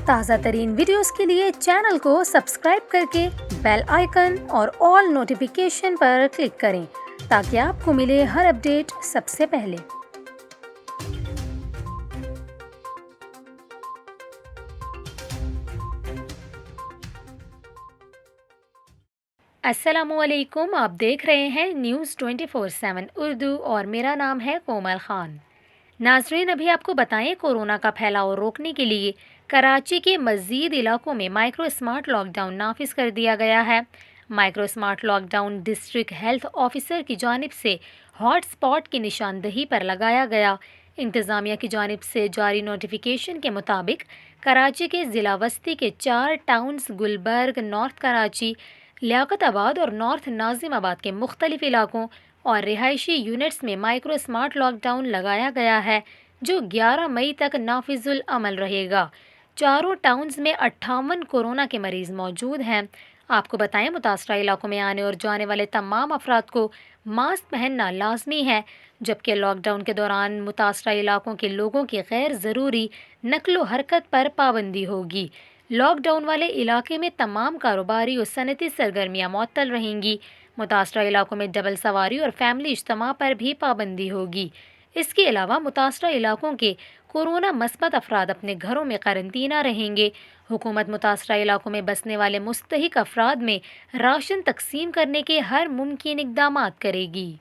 تازہ ترین ویڈیوز کے لیے چینل کو سبسکرائب کر کے بیل آئیکن اور آل نوٹیفیکیشن پر کلک کریں تاکہ آپ کو ملے ہر اپڈیٹ سب سے پہلے۔ السلام علیکم، آپ دیکھ رہے ہیں نیوز 24/7 اردو اور میرا نام ہے کومل خان۔ ناظرین، ابھی آپ کو بتائیں، کورونا کا پھیلاؤ روکنے کے لیے کراچی کے مزید علاقوں میں مائکرو اسمارٹ لاک ڈاؤن نافذ کر دیا گیا ہے۔ Micro smart lockdown district health officer کی جانب سے ہاٹ اسپاٹ کی نشاندہی پر لگایا گیا۔ انتظامیہ کی جانب سے جاری نوٹیفیکیشن کے مطابق کراچی کے ضلع وسطی کے 4 ٹاؤنز گلبرگ، نارتھ کراچی، لیاقت آباد اور نارتھ ناظم آباد کے مختلف علاقوں اور رہائشی یونٹس میں مائکرو اسمارٹ لاک ڈاؤن لگایا گیا ہے، جو 11 مئی تک نافذ العمل رہے گا۔ چاروں ٹاؤنز میں 58 کورونا کے مریض موجود ہیں۔ آپ کو بتائیں، متاثرہ علاقوں میں آنے اور جانے والے تمام افراد کو ماسک پہننا لازمی ہے، جبکہ لاک ڈاؤن کے دوران متاثرہ علاقوں کے لوگوں کی غیر ضروری نقل و حرکت پر پابندی ہوگی۔ لاک ڈاؤن والے علاقے میں تمام کاروباری اور صنعتی سرگرمیاں معطل رہیں گی۔ متاثرہ علاقوں میں ڈبل سواری اور فیملی اجتماع پر بھی پابندی ہوگی۔ اس کے علاوہ متاثرہ علاقوں کے کورونا مثبت افراد اپنے گھروں میں قرنطینہ رہیں گے۔ حکومت متاثرہ علاقوں میں بسنے والے مستحق افراد میں راشن تقسیم کرنے کے ہر ممکن اقدامات کرے گی۔